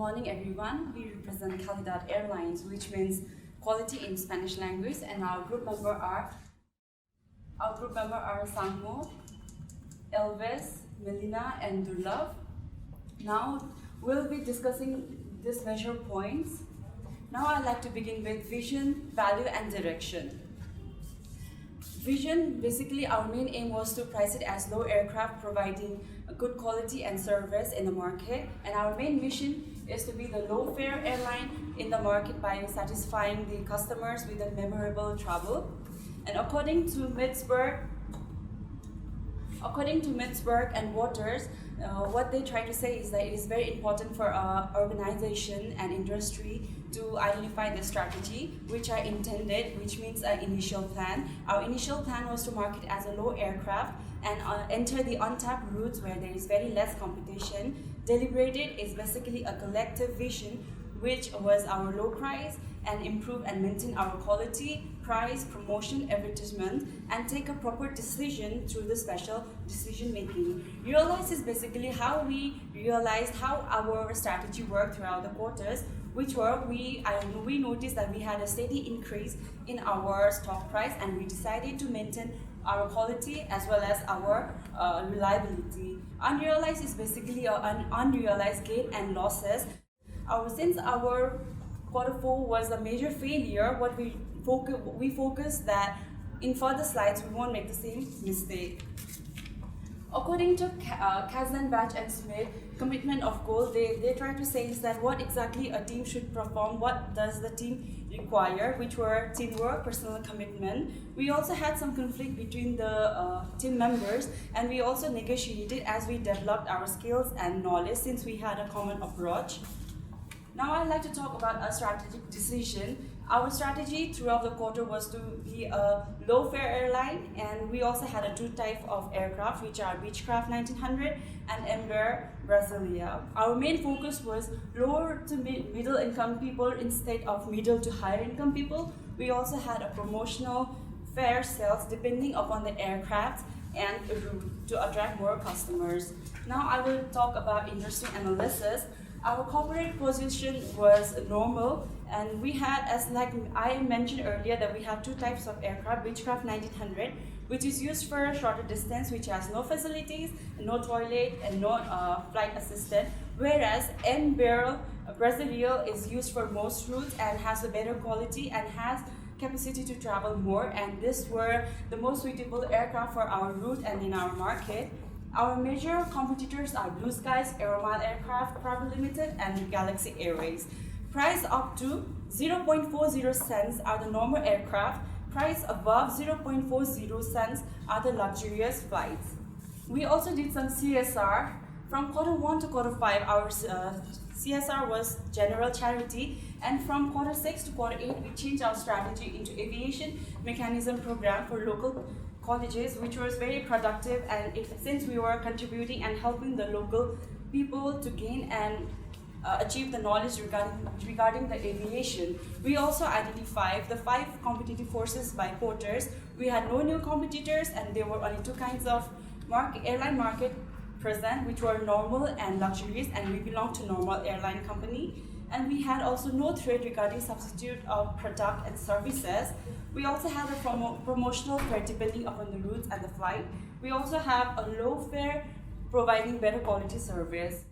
morning, everyone. We represent Calidad Airlines, which means quality in Spanish language, and our group member are Sangmo, Elvis, Melina, and Durlav. Now we'll be discussing these measure points. Now I'd like to begin with vision, value, and direction. Vision, basically our main aim was to price it as low aircraft providing a good quality and service in the market, and our main mission is to be the low fare airline in the market by satisfying the customers with a memorable travel. And according to Mitzberg and Waters, what they try to say is that it is very important for our organization and industry to identify the strategy which are intended, which means an initial plan. Our initial plan was to market as a low aircraft and enter the untapped routes where there is very less competition. Deliberated is basically a collective vision which was our low price and improve and maintain our quality, price, promotion, advertisement, and take a proper decision through the special decision making. Realize is basically how we realized how our strategy worked throughout the quarters, which were we noticed that we had a steady increase in our stock price, and we decided to maintain our quality as well as our reliability. Unrealized is basically an unrealized gain and losses. Since our Q4 was a major failure, what we focused that in further slides we won't make the same mistake. According to Kazan, Batch and Smith, commitment of goal, they try to say is that what exactly a team should perform, what does the team require, which were teamwork, personal commitment. We also had some conflict between the team members, and we also negotiated as we developed our skills and knowledge since we had a common approach. Now I'd like to talk about a strategic decision. Our strategy throughout the quarter was to be a low fare airline, and we also had two types of aircraft, which are Beechcraft 1900 and Embraer Brasilia. Our main focus was lower to middle income people instead of middle to higher income people. We also had a promotional fare sales depending upon the aircraft and route to attract more customers. Now I will talk about industry analysis. Our corporate position was normal, and we had, as like I mentioned earlier, that we have two types of aircraft, Beechcraft 1900, which is used for a shorter distance, which has no facilities, no toilet, and no flight assistant, whereas Embraer Brasilia is used for most routes and has a better quality and has capacity to travel more, and these were the most suitable aircraft for our route and in our market. Our major competitors are Blue Skies, Aeromile Aircraft Private Limited, and Galaxy Airways. Price up to 0.40 cents are the normal aircraft. Price above 0.40 cents are the luxurious flights. We also did some CSR. From Q1 to Q5, our CSR was general charity, and from Q6 to Q8, we changed our strategy into aviation mechanism program for local colleges, which was very productive, and since we were contributing and helping the local people to gain and achieve the knowledge regarding the aviation. We also identified the 5 competitive forces by quarters. We had no new competitors, and there were only 2 kinds of airline market present, which were normal and luxurious, and we belong to normal airline company. And we had also no threat regarding substitute of product and services. We also have a promotional fare depending upon the routes and the flight. We also have a low fare providing better quality service.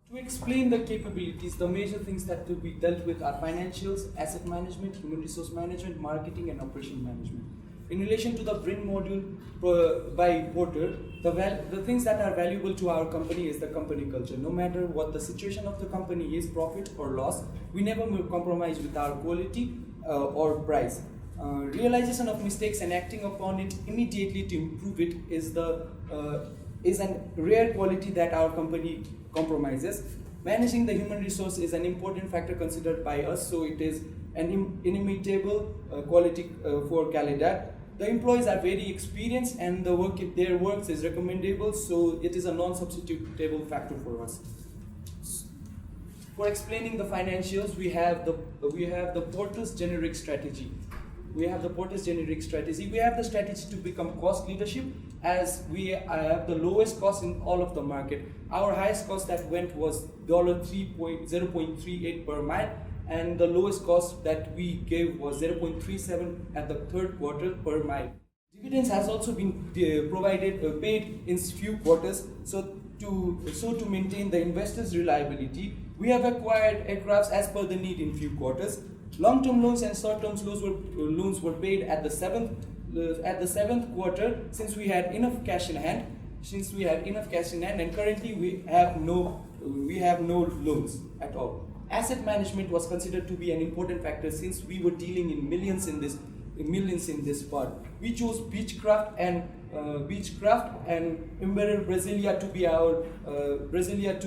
To explain the capabilities, the major things that will be dealt with are financials, asset management, human resource management, marketing, and operation management. In relation to the BRIN module by Porter, the things that are valuable to our company is the company culture. No matter what the situation of the company is, profit or loss, we never compromise with our quality or price. Realization of mistakes and acting upon it immediately to improve it is a rare quality that our company compromises. Managing the human resource is an important factor considered by us, so it is an inimitable quality for Calidad. The employees are very experienced, and their work is recommendable, so it is a non-substitutable factor for us. For explaining the financials, we have the Porter's generic strategy. we have the Porter's generic strategy. We have the strategy to become cost leadership, as we have the lowest cost in all of the market. Our highest cost that went was $0.38 per mile, and the lowest cost that we gave was 0.37 at the third quarter per mile. Dividends has also been paid in few quarters. So to maintain the investors' reliability, we have acquired aircrafts as per the need in few quarters. Long-term loans and short-term loans were paid at the seventh quarter, since we had enough cash in hand. And currently we have no loans at all. Asset management was considered to be an important factor, since we were dealing in millions in this part. We chose Beechcraft and Embraer Brasilia to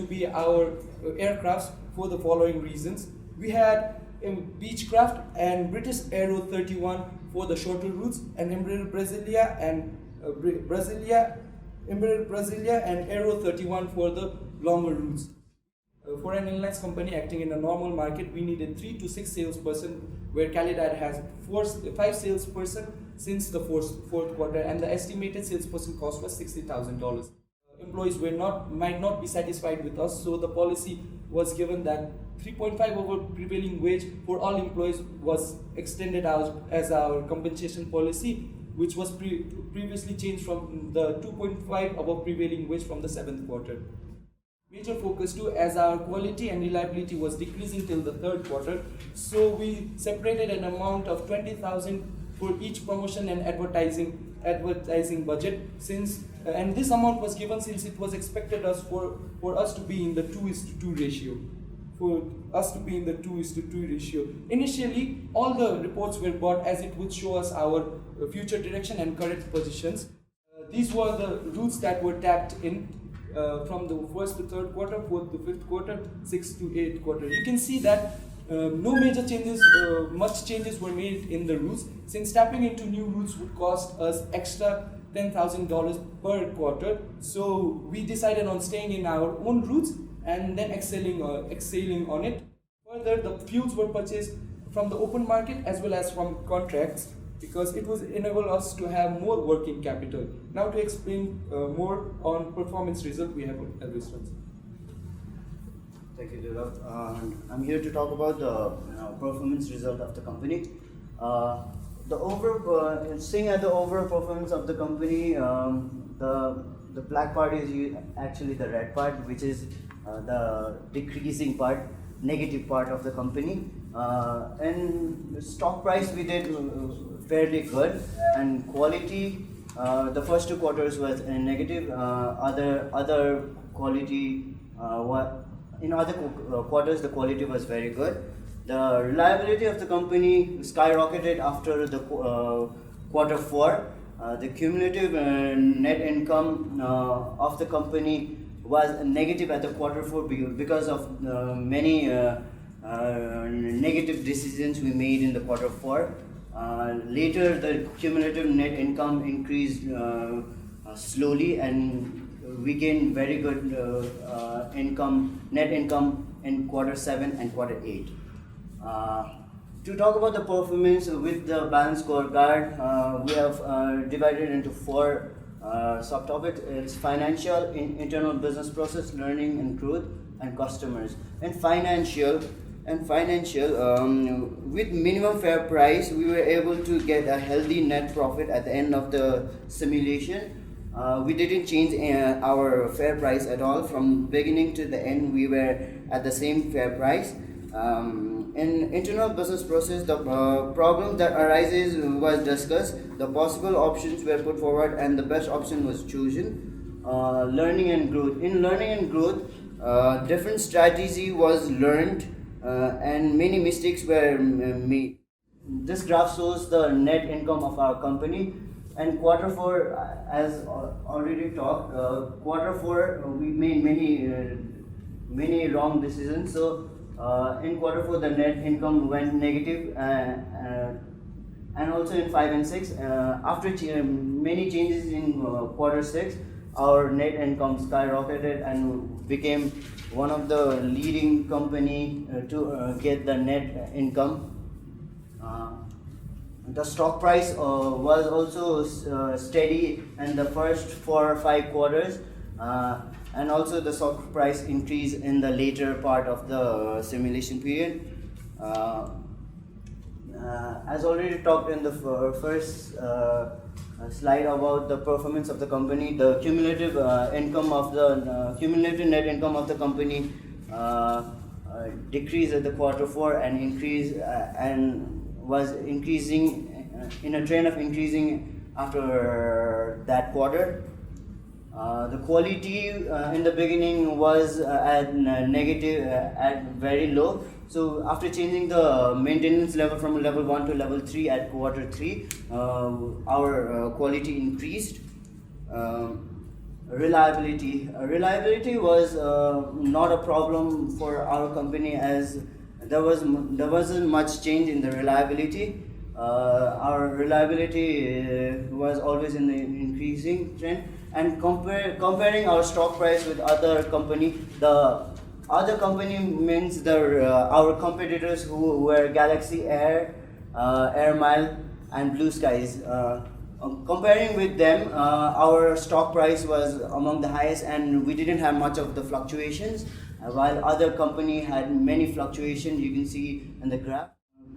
be our aircrafts for the following reasons. We had Beechcraft and British Aero 31 for the shorter routes, and Embraer Brasilia and Aero 31 for the longer routes. For an airlines company acting in a normal market, we needed 3 to 6 salesperson, where Calidad has 5 salesperson since the fourth quarter, and the estimated salesperson cost was $60,000. Employees might not be satisfied with us, so the policy was given that 3.5 over prevailing wage for all employees was extended out as our compensation policy, which was previously changed from the 2.5 above prevailing wage from the 7th quarter. Major focus too, as our quality and reliability was decreasing till the third quarter, so we separated an amount of 20,000 for each promotion and advertising budget, and this amount was given since it was expected for us to be in the 2:2 ratio. Initially, all the reports were bought, as it would show us our future direction and correct positions. These were the routes that were tapped in from the first to third quarter, fourth to fifth quarter, sixth to eighth quarter. You can see that no major changes, much changes were made in the routes, since tapping into new routes would cost us extra $10,000 per quarter. So we decided on staying in our own routes and then excelling on it. Further, the fuels were purchased from the open market as well as from contracts, because it was enable us to have more working capital. Now to explain more on performance result, we have Elvis. Thank you, Dilip. I'm here to talk about the performance result of the company. Seeing at the overall performance of the company, the black part is actually the red part, which is the decreasing part, negative part of the company. And stock price we did fairly good, and quality, the first 2 quarters was negative. Other quality, in other quarters the quality was very good. The reliability of the company skyrocketed after the quarter 4. The cumulative net income of the company was negative at the quarter 4 because of many negative decisions we made in the quarter 4. Later, the cumulative net income increased slowly, and we gained very good net income in quarter 7 and quarter 8. To talk about the performance with the balanced scorecard, we have divided into 4 subtopics. It's financial, internal business process, learning and growth, and customers. And financial, with minimum fair price, we were able to get a healthy net profit at the end of the simulation. We didn't change our fair price at all. From beginning to the end, we were at the same fair price. In internal business process, the problem that arises was discussed, the possible options were put forward, and the best option was chosen. Learning and growth. In learning and growth, different strategy was learned, and many mistakes were made. This graph shows the net income of our company. And quarter 4, as already talked, quarter 4 we made many wrong decisions. So in quarter 4 the net income went negative, and also in 5 and 6. After many changes in quarter 6, our net income skyrocketed and became one of the leading company to get the net income. The stock price was also steady in the first 4 or 5 quarters, and also the stock price increased in the later part of the simulation period. As already talked in the first slide about the performance of the company, the cumulative cumulative net income of the company decreased at the quarter 4 and increased and was increasing in a trend of increasing after that quarter. The quality in the beginning was at negative, at very low. So after changing the maintenance level from level 1 to level 3 at quarter 3, our quality increased. Reliability was not a problem for our company, as there wasn't much change in the reliability. Our reliability was always in the increasing trend. And comparing our stock price with other company, the other company means our competitors who were Galaxy Air, Air Mile, and Blue Skies. Comparing with them, our stock price was among the highest, and we didn't have much of the fluctuations, while other company had many fluctuations. You can see in the graph.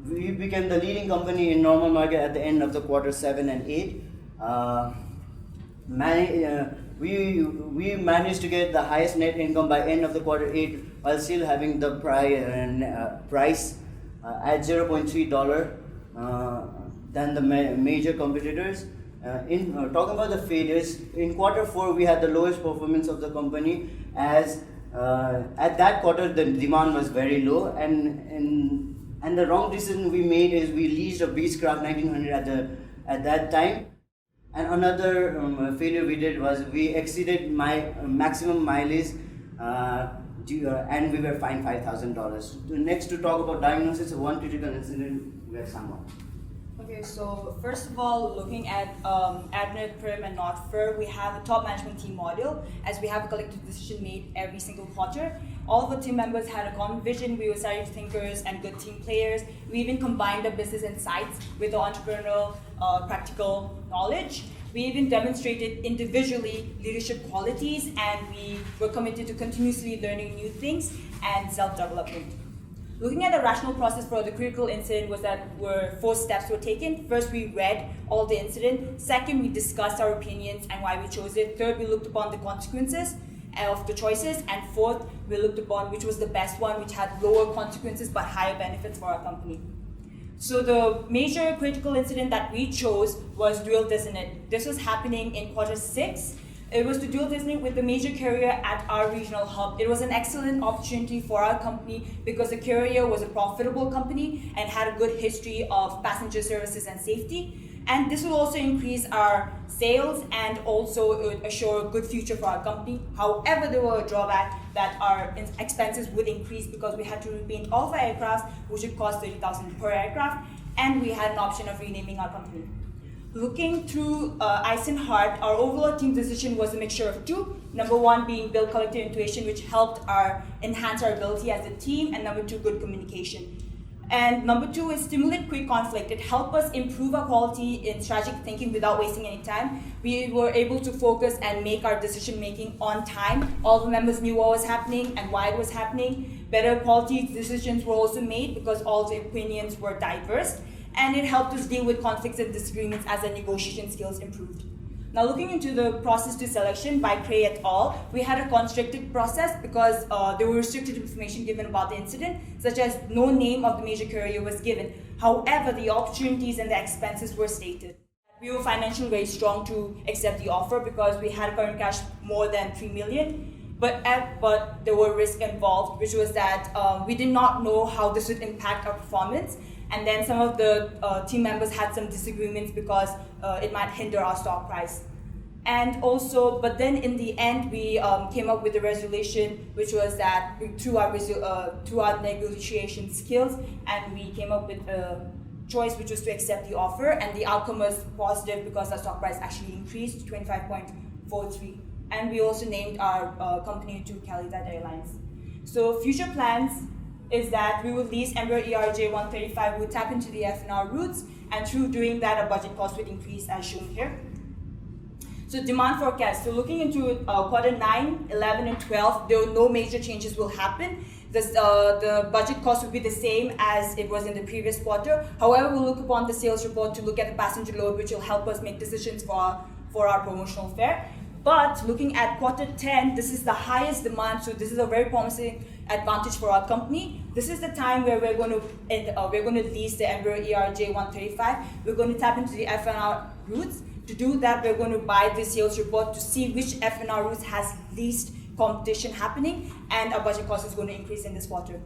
We became the leading company in normal market at the end of the quarter 7 and 8. We managed to get the highest net income by end of the quarter 8, while still having the price at $0.3 than the major competitors. In talking about the failures, in quarter 4 we had the lowest performance of the company, as at that quarter the demand was very low, and the wrong decision we made is we leased a Beechcraft 1900 at that time. And another failure we did was we exceeded my maximum mileage, and we were fined $5,000. Next, to talk about diagnosis of one critical incident, we have someone. Okay, so first of all, looking at admin, prim, and not fir, we have a top management team module, as we have a collective decision made every single quarter. All the team members had a common vision. We were strategic thinkers and good team players. We even combined our business insights with the entrepreneurial, practical knowledge. We even demonstrated individually leadership qualities, and we were committed to continuously learning new things and self-development. Looking at the rational process for the critical incident was that 4 steps were taken. First, we read all the incident. Second, we discussed our opinions and why we chose it. Third, we looked upon the consequences of the choices. And fourth, we looked upon which was the best one, which had lower consequences but higher benefits for our company. So the major critical incident that we chose was dual designate. This was happening in quarter 6. It was to dual designate with the major carrier at our regional hub. It was an excellent opportunity for our company because the carrier was a profitable company and had a good history of passenger services and safety. And this will also increase our sales and also assure a good future for our company. However, there were a drawback that our expenses would increase because we had to repaint all of our aircraft, which would cost $30,000 per aircraft, and we had an option of renaming our company. Looking through Ice and Heart, our overall team decision was a mixture of 2. Number 1 being build collective intuition, which helped enhance our ability as a team, and number 2, good communication. And number 2 is stimulate quick conflict. It helped us improve our quality in strategic thinking without wasting any time. We were able to focus and make our decision making on time. All the members knew what was happening and why it was happening. Better quality decisions were also made because all the opinions were diverse. And it helped us deal with conflicts and disagreements as our negotiation skills improved. Now, looking into the process to selection by Cray et al., we had a constricted process because there were restricted information given about the incident, such as no name of the major carrier was given. However, the opportunities and the expenses were stated. We were financially very strong to accept the offer because we had current cash more than $3 million. But there were risks involved, which was that we did not know how this would impact our performance. And then some of the team members had some disagreements because it might hinder our stock price. And also, but then in the end, we came up with a resolution, which was that through our negotiation skills, and we came up with a choice, which was to accept the offer. And the outcome was positive because our stock price actually increased to 25.43. And we also named our company to Calidad Airlines. So future plans. is that we will lease Embraer ERJ 135, we'll tap into the FNR routes, and through doing that, our budget cost would increase as shown here. So demand forecast. So looking into quarter 9, 11, and 12, there are no major changes will happen. The budget cost will be the same as it was in the previous quarter. However, we'll look upon the sales report to look at the passenger load, which will help us make decisions for our promotional fare. But looking at quarter 10, this is the highest demand, so this is a very promising advantage for our company. This is the time where we're going to lease the Embraer ERJ 135. We're going to tap into the FNR routes. To do that, we're going to buy the sales report to see which FNR routes has least competition happening, and our budget cost is going to increase in this quarter.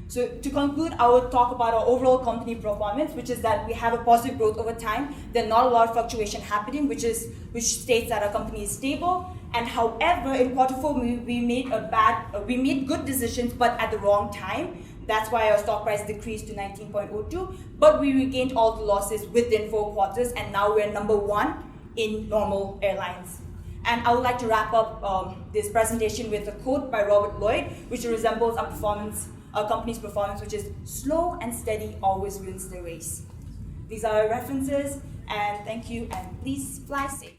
So to conclude, I will talk about our overall company performance, which is that we have a positive growth over time. There's not a lot of fluctuation happening, which states that our company is stable. And however, in quarter 4, we made good decisions, but at the wrong time. That's why our stock price decreased to 19.02. But we regained all the losses within 4 quarters, and now we're number 1 in normal airlines. And I would like to wrap up this presentation with a quote by Robert Lloyd, which resembles our company's performance, which is slow and steady always wins the race. These are our references, and thank you, and please fly safe.